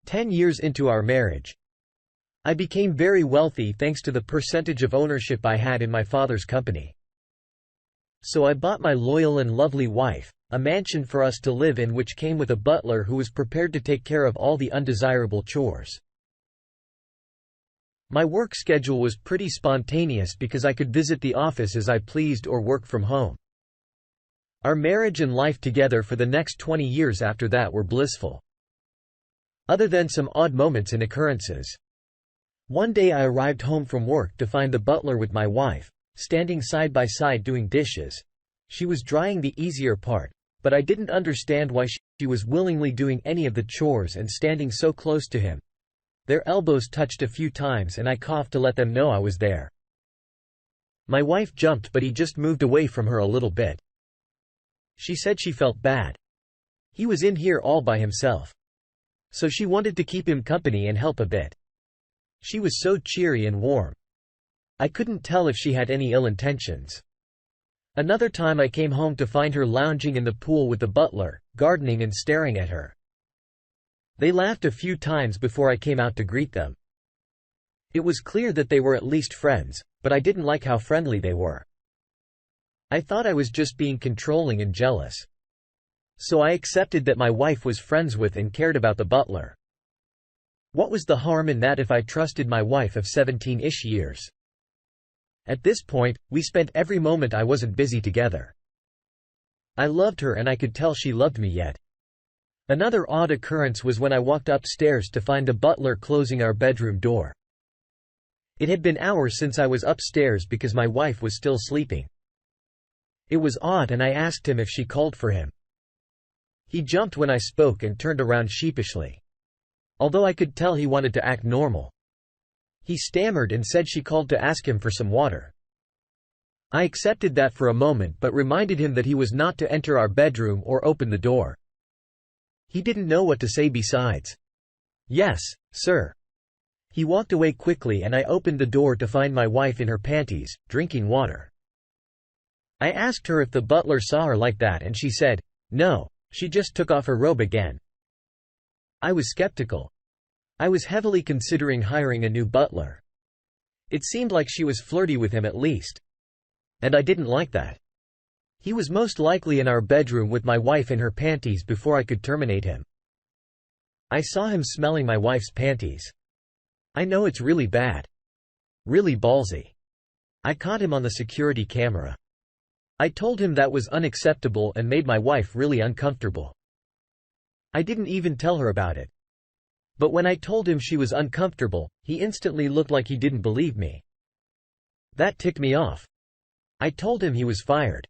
10 years into our marriage, I became very wealthy thanks to the percentage of ownership I had in my father's company. So I bought my loyal and lovely wife a mansion for us to live in, which came with a butler who was prepared to take care of all the undesirable chores. My work schedule was pretty spontaneous because I could visit the office as I pleased or work from home. Our marriage and life together for the next 20 years after that were blissful. Other than some odd moments and occurrences. One day I arrived home from work to find the butler with my wife, standing side by side doing dishes. She was drying the easier part, but I didn't understand why she was willingly doing any of the chores and standing so close to him. Their elbows touched a few times and I coughed to let them know I was there. My wife jumped, but he just moved away from her a little bit. She said she felt bad. He was in here all by himself. So she wanted to keep him company and help a bit. She was so cheery and warm. I couldn't tell if she had any ill intentions. Another time I came home to find her lounging in the pool with the butler, gardening and staring at her. They laughed a few times before I came out to greet them. It was clear that they were at least friends, but I didn't like how friendly they were. I thought I was just being controlling and jealous. So I accepted that my wife was friends with and cared about the butler. What was the harm in that if I trusted my wife of 17-ish years? At this point, we spent every moment I wasn't busy together. I loved her and I could tell she loved me yet. Another odd occurrence was when I walked upstairs to find the butler closing our bedroom door. It had been hours since I was upstairs because my wife was still sleeping. It was odd and I asked him if she called for him. He jumped when I spoke and turned around sheepishly. Although I could tell he wanted to act normal. He stammered and said she called to ask him for some water. I accepted that for a moment but reminded him that he was not to enter our bedroom or open the door. He didn't know what to say besides, "Yes, sir." He walked away quickly and I opened the door to find my wife in her panties, drinking water. I asked her if the butler saw her like that and she said, "No, she just took off her robe again." I was skeptical. I was heavily considering hiring a new butler. It seemed like she was flirty with him at least. And I didn't like that. He was most likely in our bedroom with my wife in her panties before I could terminate him. I saw him smelling my wife's panties. I know it's really bad. Really ballsy. I caught him on the security camera. I told him that was unacceptable and made my wife really uncomfortable. I didn't even tell her about it. But when I told him she was uncomfortable, he instantly looked like he didn't believe me. That ticked me off. I told him he was fired.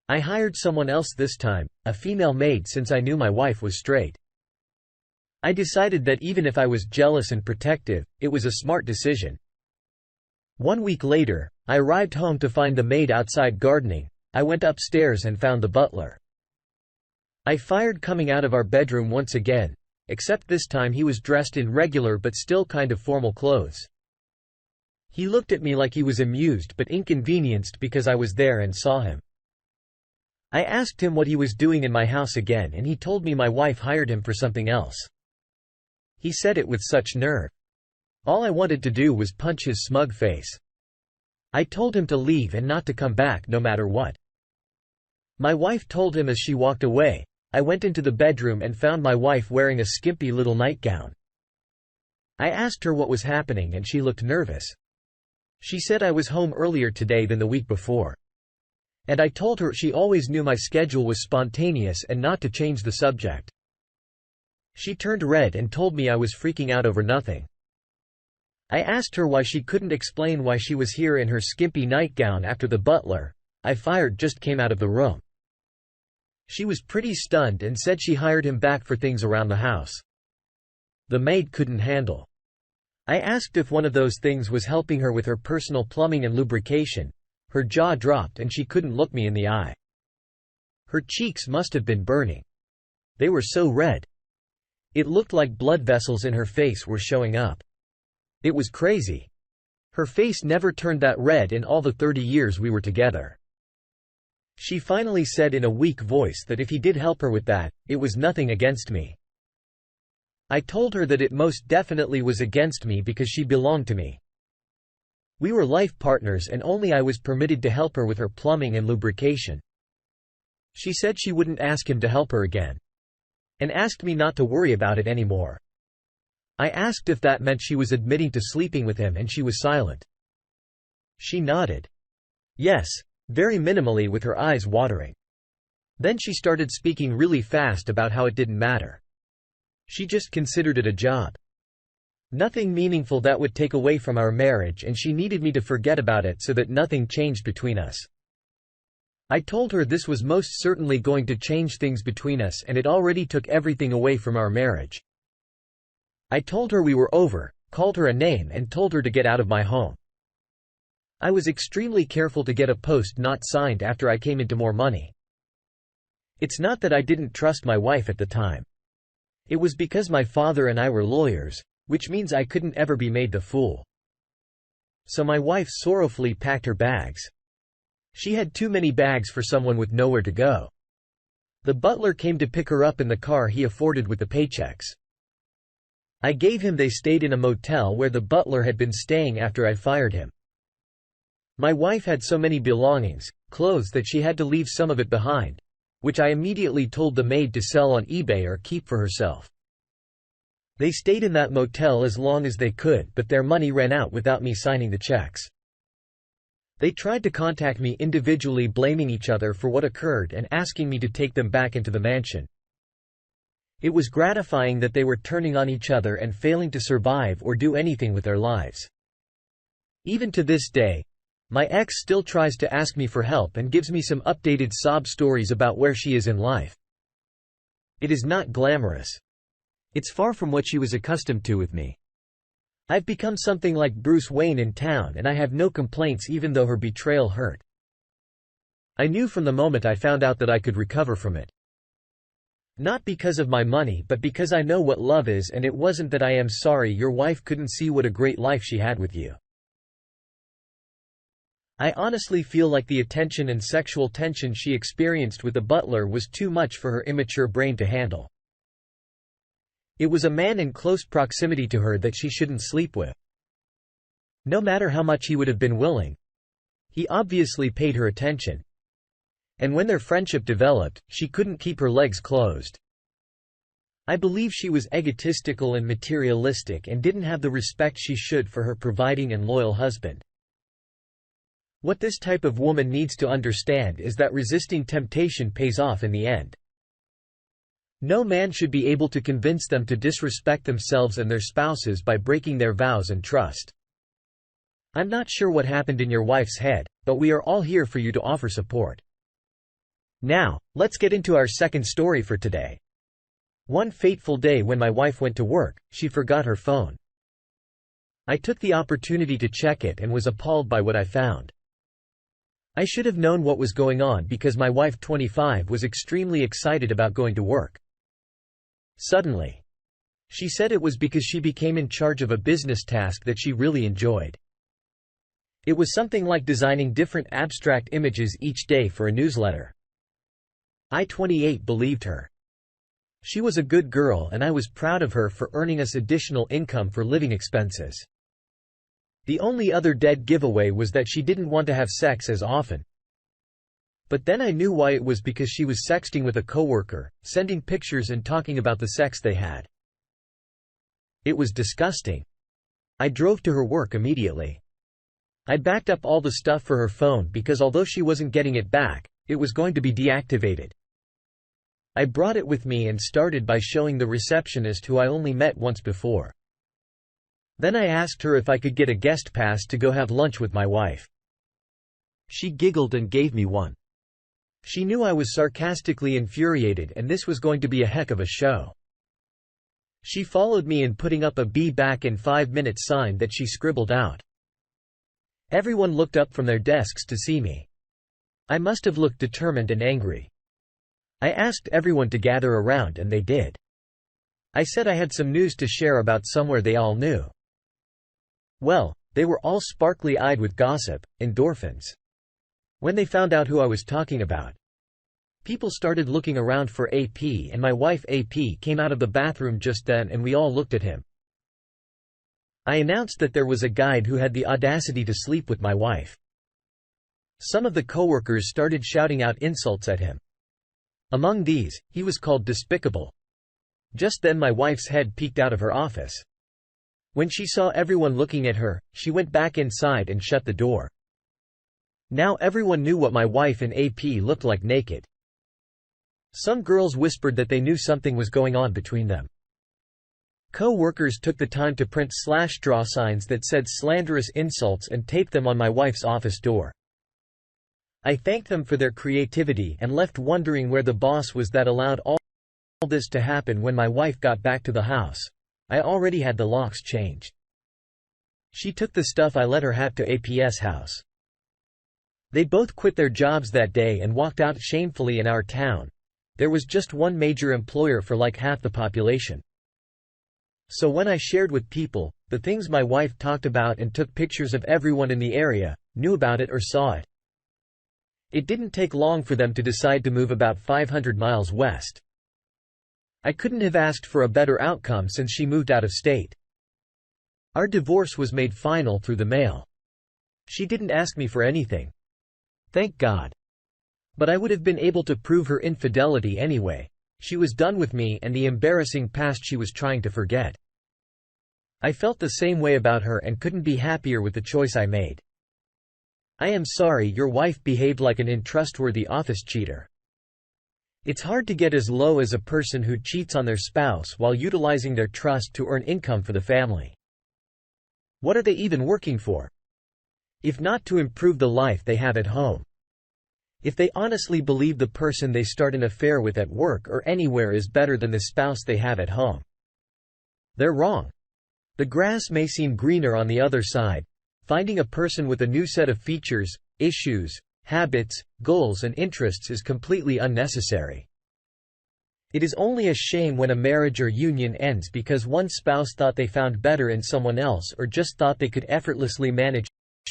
I hired someone else this time, a female maid, since I knew my wife was straight. I decided that even if I was jealous and protective, it was a smart decision. 1 week later, I arrived home to find the maid outside gardening. I went upstairs and found the butler. I fired coming out of our bedroom once again, except this time he was dressed in regular but still kind of formal clothes. He looked at me like he was amused but inconvenienced because I was there and saw him. I asked him what he was doing in my house again and he told me my wife hired him for something else. He said it with such nerve. All I wanted to do was punch his smug face. I told him to leave and not to come back no matter what. My wife told him as she walked away. I went into the bedroom and found my wife wearing a skimpy little nightgown. I asked her what was happening and she looked nervous. She said I was home earlier today than the week before. And I told her she always knew my schedule was spontaneous and not to change the subject. She turned red and told me I was freaking out over nothing. I asked her why she couldn't explain why she was here in her skimpy nightgown after the butler I fired just came out of the room. She was pretty stunned and said she hired him back for things around the house the maid couldn't handle. I asked if one of those things was helping her with her personal plumbing and lubrication. Her jaw dropped and she couldn't look me in the eye. Her cheeks must have been burning. They were so red. It looked like blood vessels in her face were showing up. It was crazy. Her face never turned that red in all the 30 years we were together. She finally said in a weak voice that if he did help her with that, it was nothing against me. I told her that it most definitely was against me because she belonged to me. We were life partners and only I was permitted to help her with her plumbing and lubrication. She said she wouldn't ask him to help her again, and asked me not to worry about it anymore. I asked if that meant she was admitting to sleeping with him and she was silent. She nodded. Yes, very minimally with her eyes watering. Then she started speaking really fast about how it didn't matter. She just considered it a job. Nothing meaningful that would take away from our marriage, and she needed me to forget about it so that nothing changed between us. I told her this was most certainly going to change things between us and it already took everything away from our marriage. I told her we were over, called her a name and told her to get out of my home. I was extremely careful to get a post not signed after I came into more money. It's not that I didn't trust my wife at the time. It was because my father and I were lawyers, which means I couldn't ever be made the fool. So my wife sorrowfully packed her bags. She had too many bags for someone with nowhere to go. The butler came to pick her up in the car he afforded with the paychecks. I gave him. They stayed in a motel where the butler had been staying after I fired him. My wife had so many belongings, clothes, that she had to leave some of it behind, which I immediately told the maid to sell on eBay or keep for herself. They stayed in that motel as long as they could, but their money ran out without me signing the checks. They tried to contact me individually, blaming each other for what occurred and asking me to take them back into the mansion. It was gratifying that they were turning on each other and failing to survive or do anything with their lives. Even to this day, my ex still tries to ask me for help and gives me some updated sob stories about where she is in life. It is not glamorous. It's far from what she was accustomed to with me. I've become something like Bruce Wayne in town and I have no complaints even though her betrayal hurt. I knew from the moment I found out that I could recover from it. Not because of my money but because I know what love is, and it wasn't that I am sorry your wife couldn't see what a great life she had with you. I honestly feel like the attention and sexual tension she experienced with the butler was too much for her immature brain to handle. It was a man in close proximity to her that she shouldn't sleep with. No matter how much he would have been willing. He obviously paid her attention. And when their friendship developed, she couldn't keep her legs closed. I believe she was egotistical and materialistic and didn't have the respect she should for her providing and loyal husband. What this type of woman needs to understand is that resisting temptation pays off in the end. No man should be able to convince them to disrespect themselves and their spouses by breaking their vows and trust. I'm not sure what happened in your wife's head, but we are all here for you to offer support. Now, let's get into our second story for today. One fateful day when my wife went to work, she forgot her phone. I took the opportunity to check it and was appalled by what I found. I should have known what was going on because my wife, 25, was extremely excited about going to work. Suddenly, she said it was because she became in charge of a business task that she really enjoyed. It was something like designing different abstract images each day for a newsletter. I, 28, believed her. She was a good girl and I was proud of her for earning us additional income for living expenses. The only other dead giveaway was that she didn't want to have sex as often. But then I knew why. It was because she was sexting with a coworker, sending pictures and talking about the sex they had. It was disgusting. I drove to her work immediately. I backed up all the stuff for her phone because although she wasn't getting it back, it was going to be deactivated. I brought it with me and started by showing the receptionist, who I only met once before. Then I asked her if I could get a guest pass to go have lunch with my wife. She giggled and gave me one. She knew I was sarcastically infuriated and this was going to be a heck of a show. She followed me in putting up a "be back in 5 minutes" sign that she scribbled out. Everyone looked up from their desks to see me. I must have looked determined and angry. I asked everyone to gather around and they did. I said I had some news to share about somewhere they all knew. Well, they were all sparkly-eyed with gossip, endorphins. When they found out who I was talking about. People started looking around for AP, and my wife AP came out of the bathroom just then, and we all looked at him. I announced that there was a guide who had the audacity to sleep with my wife. Some of the coworkers started shouting out insults at him. Among these, he was called despicable. Just then my wife's head peeked out of her office. When she saw everyone looking at her, she went back inside and shut the door. Now everyone knew what my wife and AP looked like naked. Some girls whispered that they knew something was going on between them. Co-workers took the time to print /draw signs that said slanderous insults and taped them on my wife's office door. I thanked them for their creativity and left wondering where the boss was that allowed all this to happen. When my wife got back to the house, I already had the locks changed. She took the stuff I let her have to AP's house. They both quit their jobs that day and walked out shamefully. In our town, there was just one major employer for like half the population. So when I shared with people the things my wife talked about and took pictures of everyone in the area, knew about it or saw it, it didn't take long for them to decide to move about 500 miles west. I couldn't have asked for a better outcome since she moved out of state. Our divorce was made final through the mail. She didn't ask me for anything. Thank God. But I would have been able to prove her infidelity anyway. She was done with me and the embarrassing past she was trying to forget. I felt the same way about her and couldn't be happier with the choice I made. I am sorry your wife behaved like an untrustworthy office cheater. It's hard to get as low as a person who cheats on their spouse while utilizing their trust to earn income for the family. What are they even working for? If not to improve the life they have at home. If they honestly believe the person they start an affair with at work or anywhere is better than the spouse they have at home, they're wrong. The grass may seem greener on the other side. Finding a person with a new set of features, issues, habits, goals and interests is completely unnecessary. It is only a shame when a marriage or union ends because one spouse thought they found better in someone else or just thought they could effortlessly manage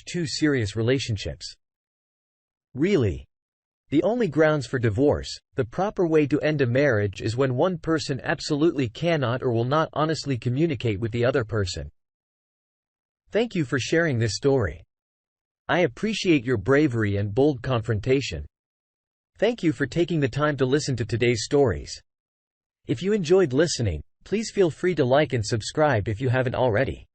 two serious relationships. Really. The only grounds for divorce, the proper way to end a marriage, is when one person absolutely cannot or will not honestly communicate with the other person. Thank you for sharing this story. I appreciate your bravery and bold confrontation. Thank you for taking the time to listen to today's stories. If you enjoyed listening, please feel free to like and subscribe if you haven't already.